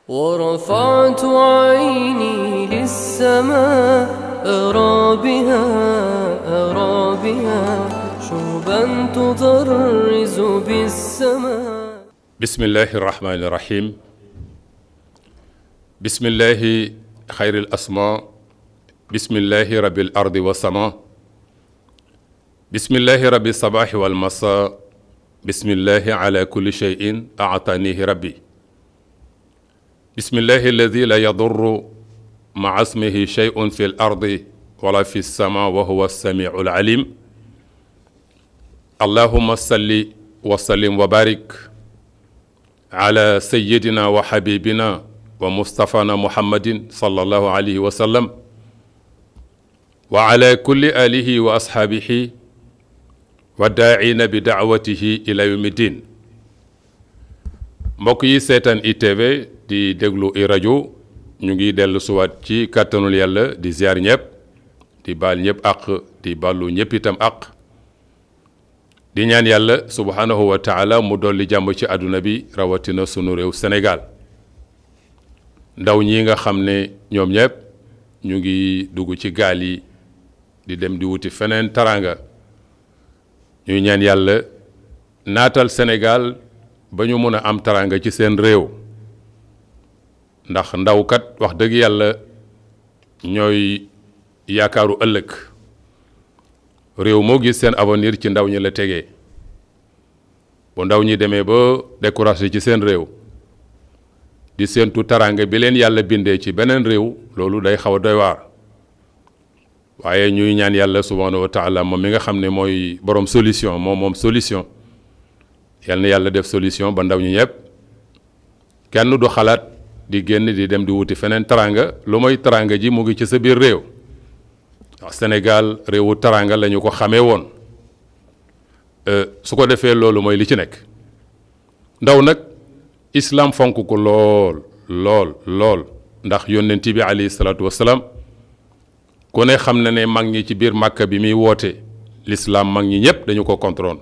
ورفعت عيني للسماء أرى بها شربا تطرز بالسماء. بسم الله الرحمن الرحيم. بسم الله خير الأسماء. بسم الله رب الأرض والسماء. بسم الله رب الصباح والمساء. بسم الله على كل شيء أعطانيه ربي. بسم الله الذي لا يضر مع اسمه شيء في الأرض ولا في السماء وهو السميع العليم. اللهم صل وسلم وبارك على سيدنا وحبيبنا ومصطفانا محمد صلى الله عليه وسلم وعلى كل آله وأصحابه والداعين بدعوته إلى يوم الدين. mbokk yi seetaan ITV di déglu i rajo ñu ngi dellu suwaat ci kàttanul yàlla di ziar ñëpp di baal ñëpp àq di baalu ñëpp itam àq di ñaan yàlla subhanahu wa taala mu dolli jàmm ci àdduna bi rawatina sunu réew Sénégal. ndaw ñi nga xam ne ñoom ñëpp ñu ngi dugg ci gaal yi di dem di wuti feneen taranga ñuy ñaan yàlla naatal Sénégal ba ñu mun a am taranga ci seen réew ndax ndaw kat wax dëgg yàlla ñooy yaakaaru ëllëg. réew moo gis seen avenir ci ndaw ñi la tegee bu ndaw ñi demee ba découragé ci seen réew di séentu taranga bi leen yàlla bindee ci beneen réew loolu day xaw a doy waar. waaye ñuy ñaan yàlla subhanahu wa taala moom mi nga xam ne mooy borom solution moom solution yal na yàlla def solution ba ndaw ñi ñëpp kenn du xalaat di génn di dem di wuti feneen taranga lu mooy taranga ji mu ngi ci sa biir réew. Sénégal réewu taranga la ñu ko xamee woon su ko defee loolu mooy li ci nekk. ndaw nag islam fonk ko lool ndax yónnent bi alayhi salaatu wassalaam ku ne xam na ne mag ñi ci biir Màkka bi muy woote l'islam mag ñi ñëpp dañu ko contrôle.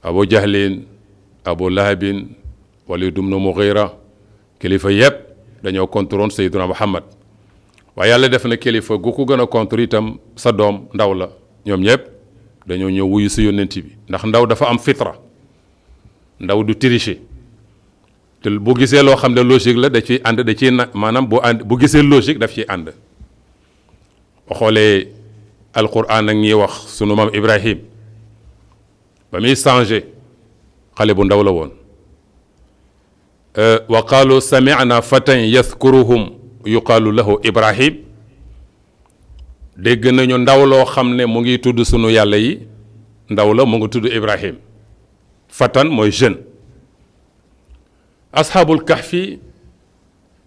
Abu Jahlin Abu Lahabin Walid ibn Mughira kilifa yëpp dañoo contrôle Seydina Muhammad. waaye yàlla def na kilifa gu ko gën a contre itam sa doom ndaw la ñoom ñëpp dañoo ñëw wuyu si yónnent bi ndax ndaw dafa am fitra ndaw du tricher te bu gisee loo xam ne logique la da ciy ànd da ciy maanaam bu gisee logique daf ciy ànd. boo xoolee alquran ak ñiy wax sunu maam Ibrahim ba muy changé xale bu ndaw la woon. wa qaalu sami'na fatan yadhkuruhum yuqaalu lahu Ibrahim. dégg nañu ndaw loo xam ne mu ngi tudd sunu yàlla yi ndaw la mu ngi tudd Ibrahim. fatan mooy jeune. ashaabul kahfi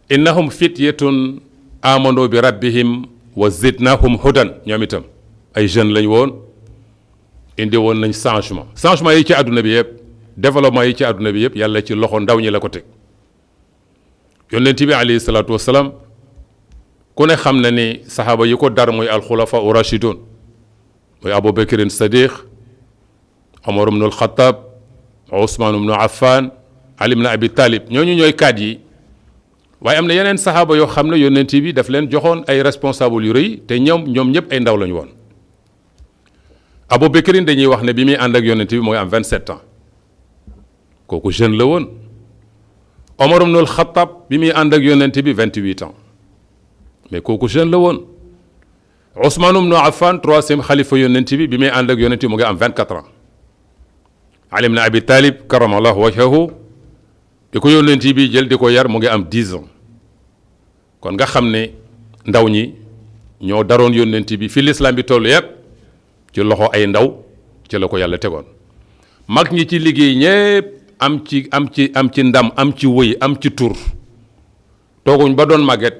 innahum fityatun amanu bi rabbihim wa zidnahum hudan ñoom itam ay jeunes lañ woon indi woon nañ changement yi ci àdduna bi yëpp développement yi ci àdduna bi yëpp yàlla ci loxo ndaw ñi la ko teg. yónnent bi alayhi salaatu wassalaam ku ne xam na ni saxaaba yi ko dar muy alxulafa u rashidun muy Abu Bakrin Sadiq Omar ibn al-Khattab Ousmane ibn Affan Ali ibn Abi Talib ñooñu ñooy kaat yi. waaye am na yeneen saxaaba yoo xam ne yónnent bi daf leen joxoon ay responsable yu rëy te ñoom ñëpp ay ndaw lañu woon. Abu Bakrin dañuy wax ne bi muy ànd ak yónnent bi mooy am 27 ans kooku jeune la woon. Omar ibn al-Khattab bi muy ànd ak yónnent bi 28 ans mais kooku jeune la woon. Ousmane ibn Affan troisième xalifa yónnent bi muy ànd ak yónnent bi mu ngi am 24 ans. Ali ibn Abi Talib karamallahu wajhahu di ko yónnent bi jël di ko yar mu ngi am 10 ans kon nga xam ne ndaw ñi ñoo daroon yónnent bi fi l'islam bi toll yëpp ci loxo ay ndaw ci la ko yàlla tegoon. mag ñi ci liggéey ñëpp am ci ndam am ci wëy am ci tur tooguñ ba doon màgget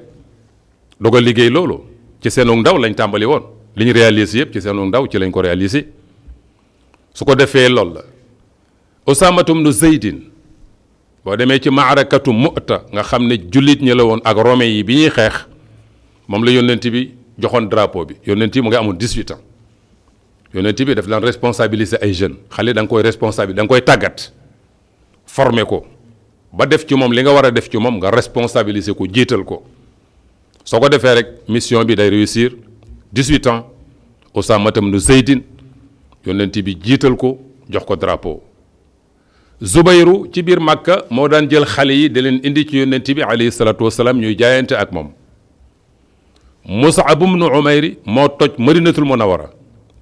doog a liggéey loolu ci seenu ndaw lañ tàmbali woon li ñu réalisé yëpp ci seenu ndaw ci lañ ko réalisé. su ko defee loolu la Usaamatum nu Zeydin boo demee ci maarakatu Mu'ta nga xam ne jullit ñi la woon ak Romain yi bi ñuy xeex moom la yónnent bi joxoon drapeau bi yónnent bi mu ngi amoon 18 ans. yonent bi daf leen responsabiliser ay jeunes xale da nga koy responsabiliser da nga koy tàggat former ko ba def ci moom li nga war a def ci moom nga responsabiliser ko jiital ko soo ko defee rek mission bi day réussir 18 ans Usaama ibn Zaydin yonent bi jiital ko jox ko drapeau. Zubayru ci biir Makka moo daan jël xale yi di leen indi ci yonent bi alayhi salaatu wasalaam ñuy jaayante ak moom. Mus'ab ibn Umayr moo toj Madinatul Munawwara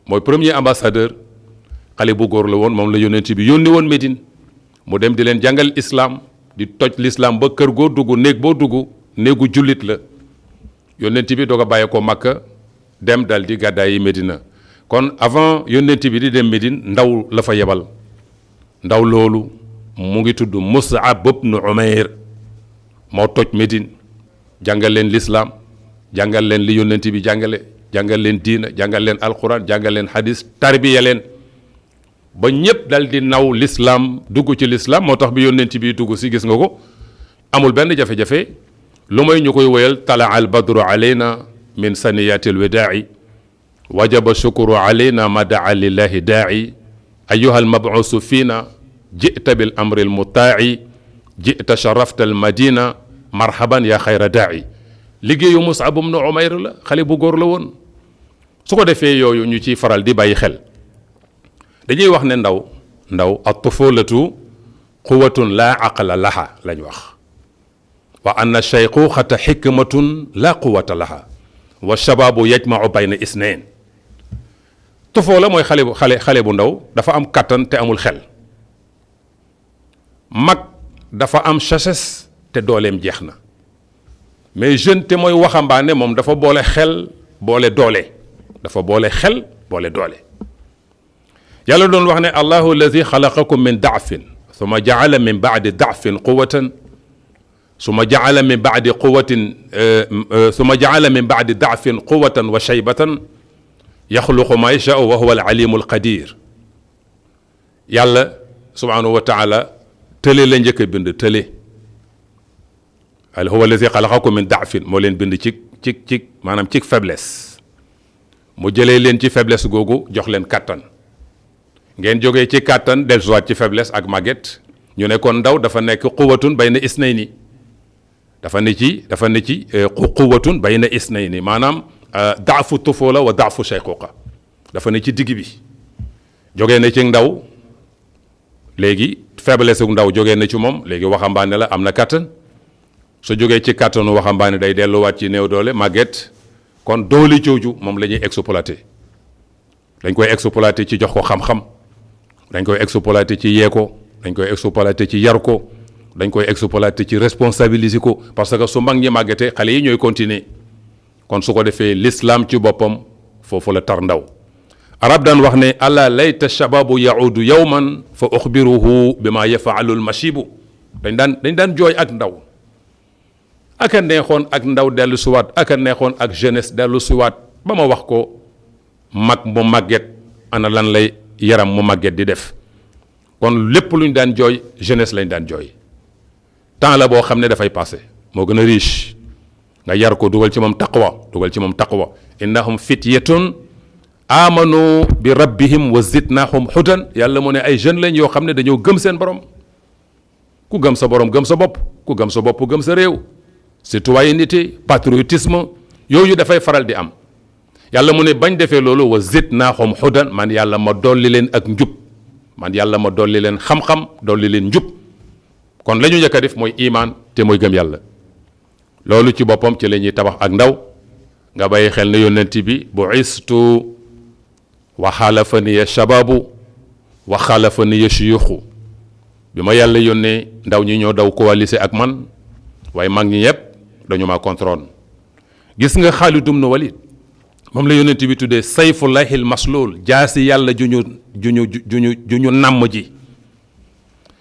mooy premier ambassadeur xale bu góor la woon moom la yonent bi yónni woon Médine mu dem di leen jàngal islam di toj l'islam ba kër goo dugg néeg boo dugg néegu jullit la yonent bi doog a bàyyee ko Makka dem dal di gàddaay yi Médina kon avant yonent bi di dem Médine ndaw la fa yebal ndaw loolu mu ngi tudd Mus'ab ibn Umayr moo toj Médine jàngal leen l'islam jàngal leen li yonent bi jàngale jàngal leen diina jàngal leen alquran jàngal leen hadis tarbiya leen ba ñëpp dal di naw l'islam dugg ci l'islam moo tax bi yonent bi dugg si gis nga ko amul benn jafe-jafe lu may ñu koy woyal tala al badru alayna min saniyati al wadaa'i wajaba shukru alayna ma daa lillahi daa'i ayuha al mabuusu fiina jita bil amri al mutaa'i jita sharafta al madina marhaban ya xayra daa'i liggéeyu Mus'ab ibn Umayr la xale bu góor la woon su ko defee yooyu ñu ciy faral di bàyyi xel dañuy wax ne ndaw at-tufulatu quwwatun laa aqla laha lañ wax wa anna shayquuxata xikmatun laa quwwata laha wa shababu yajmau bayna isnayn tufoola mooy xale bu ndaw dafa am kattan te amul xel mag dafa am sagesse te dooleem jeex na mais jeune te mooy waxambaane moom dafa boole xel boole doole dafa boole xel boole doole yàlla doon wax ne allahu alladi xalaqakum min daafin summa jaala min baadi daafin quwatan summa jaala min baadi quwatin summa jaala min baadi daafin quwatan wa shaybatan yaxluqu ma yashaau wa huwa al alimu al qadir yàlla subhanahu wa taala tële la njëkk a bind tële al huwa alladi xalaqakum min daafin moo leen bind ci maanaam ci faiblesse mu jëlee leen ci faiblesse googu jox leen kattan ngeen jógee ci kàttan dellusiwaat ci faiblesse ak màgget ñu ne kon ndaw dafa nekk quwwatun bayna isnayni dafa ne ci quwwatun bayna isnayni maanaam daafu tufula wa daafu shayquqa dafa ne ci digg bi jógee na ci ndaw léegi faiblesse gu ndaw jógee na ci moom léegi waxambaane la am na kàttan su jógee ci kàttanu waxambaane day delluwaat ci néew doole màgget kon doole jooju moom la ñuy exploité dañ koy exploité ci jox ko xam-xam dañ koy exploité ci yee ko dañ koy exploité ci yar ko dañ koy exploité ci responsabiliser ko parce que su mag ñi màggetee xale yi ñooy continuer kon su ko defee l'islam ci boppam foofu la tar ndaw arab daan wax ne ala layta shababu yaudu yawman fa uxbiruhu bi ma yafaalu l mashibu dañ daan jooy ak ndaw aka neexoon ak ndaw dellu siwaat aka neexoon ak jeunesse dellu siwaat ba ma wax ko mag mu màgget ana lan lay yaram mu màgget di def kon lépp lu ñu daan jooy jeunesse lañ daan jooy temps la boo xam ne dafay passé moo gën a riche nga yar ko dugal ci moom taqwa innahum fityatun amanu bi rabbihim wa zidnahum hudan yàlla mu ne ay jeunes lañ yoo xam ne dañoo gëm seen borom ku gëm sa borom gëm sa bopp ku gëm sa bopp gëm sa réew citoyenneté patriotisme yooyu dafay faral di am yàlla mu ne bañ defee loolu wa zidnahum hudan man yàlla ma dolli leen ak njub man yàlla ma dolli leen xam-xam dolli leen njub kon la ñu njëkk a def mooy imaan te mooy gëm yàlla loolu ci boppam ci la ñuy tabax ak ndaw nga bàyyi xel ne yonent bi bu istu wa xaalafaniya shababu wa xaalafaniya shuyuxu bi ma yàlla yónnee ndaw ñi ñoo daw coalisé ak man waaye mag ñi yëpp dañu ma contrôle gis nga Xaalid ibn Walid moom la yonent bi tuddee sayfullahil maslul jaasi yàlla ju ñu namm ji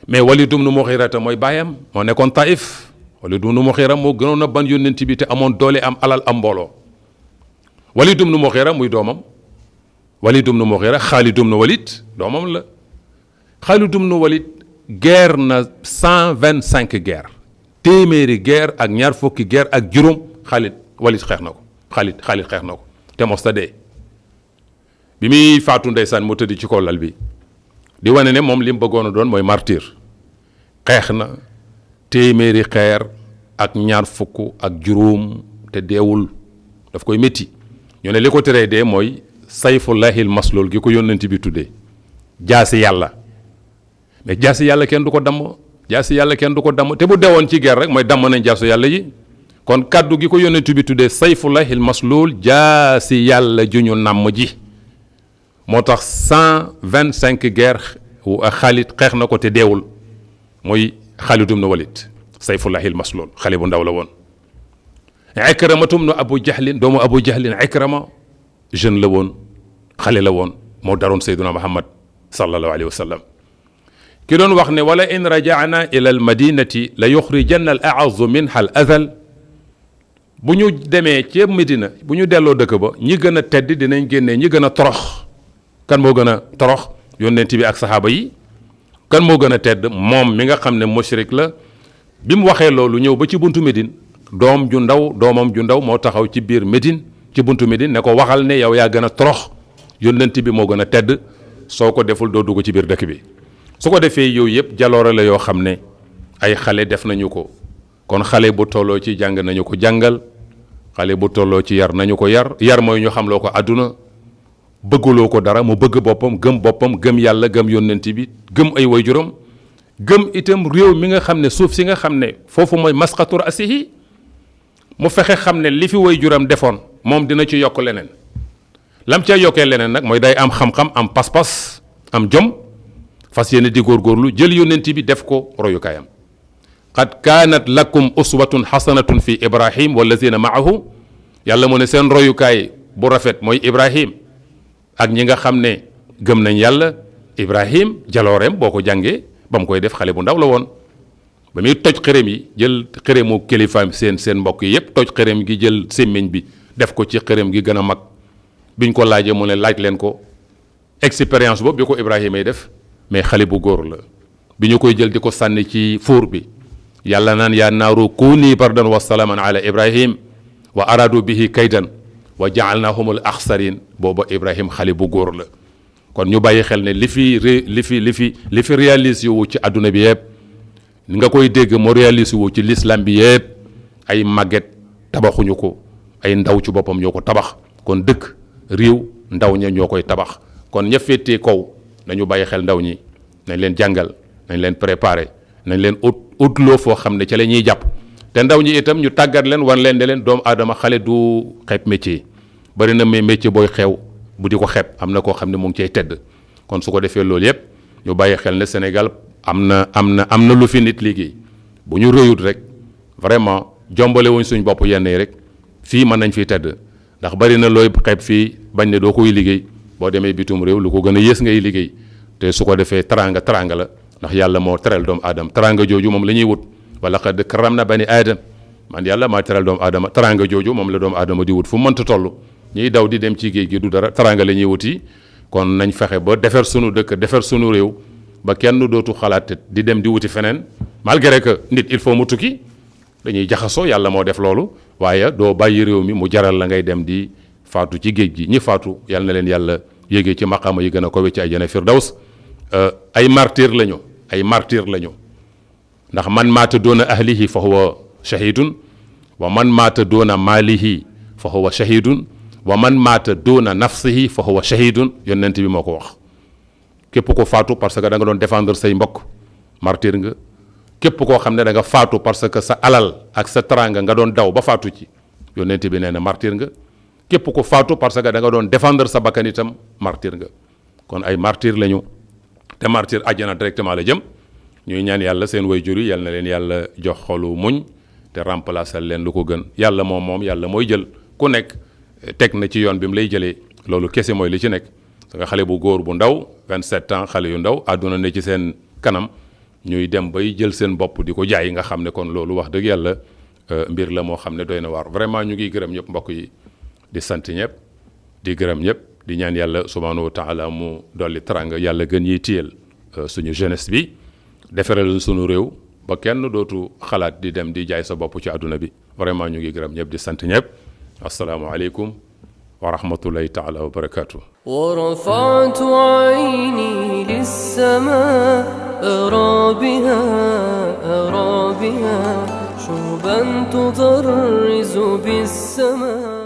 mais Walid ibn Mughira mooy baayam moo nekkoon Taif Walid ibn Mughira moo gënoon a ban yonent bi te amoon doole am alal am mbooloo Walid ibn Mughira muy doomam Walid ibn Mughira Xaalid ibn Walid doomam la Xaalid ibn Walid guerre na 125 guerre téeméeri guerre ak ñaar fukki guerre ak juróom Walid xeex na ko Xaalid xeex na ko te mosta dee bi muy faatu ndeysaan mu tëdd ci kaw lal bi di wane ne moom li mu bëggoon a doon mooy martyr xeex na téeméeri xeer ak ñaar fukk ak juróom te deewul daf koy métti ñu ne li ko teree dee mooy sayfullahil maslul gi ko yónnent bi tuddee jaasi yàlla mais jaasi yàlla kenn du ko damm jaasi yàlla kenn du ko damm te bu deewoon ci guerre rek mooy damm nañ jaasu yàlla yi kon kaddu gi ko yónnent bi tuddee sayfullahil maslul jaasi yàlla ju ñu namm ji moo tax 125 guerre Xaalid xeex na ko te deewul mooy Xaalid ibn Walid sayfullahil maslul xale bu ndaw la woon Ikramatum no Abu Jahlin doomu Abu Jahlin Ikrama jeune la woon xale la woon moo daroon Seydina Muhammad sallallahu alayhi wa sallam ki doon wax ne wala in rajana ila al madinati la yuxrijanna al a'azzu minha al azal bu ñu demee ci Medina bu ñu delloo dëkk ba ñi gën a tedd dinañ génnee ñi gën a torox kan moo gën a torox yónnent bi ak saxaaba yi kan moo gën a tedd moom mi nga xam ne mushrik la bi mu waxee loolu ñëw ba ci buntu Médine doomam ju ndaw moo taxaw ci biir Médine ci buntu Médine ne ko waxal ne yow yaa gën a torox yónnent bi moo gën a tedd soo ko deful doo dugg ci biir dëkk bi su ko defee yooyu yëpp jaloore la yoo xam ne ay xale def nañu ko kon xale bu tolloo ci jàng nañu ko jàngal xale bu tolloo ci yar nañu ko yar mooy ñu xam loo ko àdduna bëgguloo ko dara mu bëgg boppam gëm yàlla gëm yónnent bi gëm ay waajuram gëm itam réew mi nga xam ne suuf si nga xam ne foofu mooy masqatu rasihi mu fexe xam ne li fi waajuram defoon moom dina ci yokk leneen lam ca yokkee leneen nag mooy day am xam-xam am pas-pas am jom fas yéene di góorgóorlu jël yónnent bi def ko royukaayam qad kaanat lakum uswatun xasanatun fi ibrahim wallazina maahu yàlla mu ne seen royukaay bu rafet mooy ibrahim ak ñi nga xam ne gëm nañ yàlla ibrahim jalooreem boo ko jàngee ba mu koy def xale bu ndaw la woon ba muy toj xërëm yi jël xërëmu kilifaam seen mbokk yi yépp toj xërëm gi jël sémmiñ bi def ko ci xërëm gi gën a mag biñ ko laajee mu ne laaj leen ko expérience boobu bi ko ibrahima yi def mais xale bu góor la bi ñu koy jël di ko sànni ci fuur bi yàlla naan yaa naaru kuuni bardan wa salaaman ala ibrahim wa aradu bihi kaydan wa jaalnahumul axsarin booba ibrahim xale bu góor la kon ñu bàyyi xel ne li fi réalisé wu ci àdduna bi yëpp ni nga koy dégg moo réalisé wu ci l'islam bi yëpp ay màgget tabaxuñu ko ay ndaw ci boppam ñoo ko tabax kon dëkk réew ndaw ña ñoo koy tabax kon ña féetee kaw nañu bàyyi xel ndaw ñi nañ leen jàngal nañ leen préparer nañ leen utloo foo xam ne ca la ñuy jàpp te ndaw ñi itam ñu tàggat leen wan leen ne leen doomu aadama xale du xeeb métier bari na métier booy xew bu di ko xeeb am na koo xam ne mu ngi cay tedd kon su ko defee loolu yëpp ñu bàyyi xel ne Sénégal am na lu fi nit liggéey bu ñu rëyut rek vraiment jombale wuñ suñ bopp yenn yi rek fii mën nañ fiy tedd ndax bari na looy xeeb fii bañ ne doo koy liggéey boo demee bitum réew lu ko gën a yées ngay liggéey te su ko defee taranga la ndax yàlla moo teral doomu aadama taranga jooju moom la ñuy wut wala qad karramna bani aadam man yàlla maa teral doomu aadama taranga jooju moom la doomu aadama di wut fu mënta toll ñiy daw di dem ci géej gi du dara taranga la ñuy wuti kon nañ fexe ba defar sunu dëkk defar sunu réew ba kenn dootu xalaat di dem di wuti feneen malgré que nit il faut mu tukki dañuy jaxasoo yàlla moo def loolu waaye doo bàyyi réew mi mu jaral la ngay dem di faatu ci géej gi ñi faatu yàlla na leen yàlla yéegee ci maqaama yi gën a kowe ci àjjana firdaws ay martyr lañu ndax man maata doona ahlihi fa huwa shahidun wa man maata doona maalihi fa huwa shahidun wa man maata doona nafsihi fa huwa shahidun yonent bi moo ko wax képp ko faatu parce que da nga doon défendre say mbokk martyr nga képp koo xam ne da nga faatu parce que sa alal ak sa taranga nga doon daw ba faatu ci yonent bi nee na martyr nga képp ko faatu parce que da nga doon défendre sa bakkan itam martyr nga kon ay martyr lañu te martyr àjjana directement la jëm ñuy ñaan yàlla seen waajur yi yal na leen yàlla jox xolu muñ te remplacer leen lu ko gën yàlla moom yàlla mooy jël ku nekk teg na ci yoon bi mu lay jëlee loolu kese mooy li ci nekk parce que xale bu góor bu ndaw 27 ans xale yu ndaw àdduna ne ci seen kanam ñuy dem bay jël seen bopp di ko jaay nga xam ne kon loolu wax dëgg yàlla mbir la moo xam ne doy na waar vraiment ñu ngi gërëm ñëpp mbokk yi di sant ñëpp di gërëm ñëpp di ñaan yàlla subhanahu wa taala mu dolli teranga yàlla gën ñiy téyel suñu jeunesse bi defaral suñu réew ba kenn dootu xalaat di dem di jaay sa bopp ci àdduna bi vraiment ñu ngi gërëm ñëpp di sant ñëpp asalaamaaleykum wa wa rahmatullahi taala wa barakatuh. ورفعت عيني للسماء أرى بها شوبا تضرز بالسماء.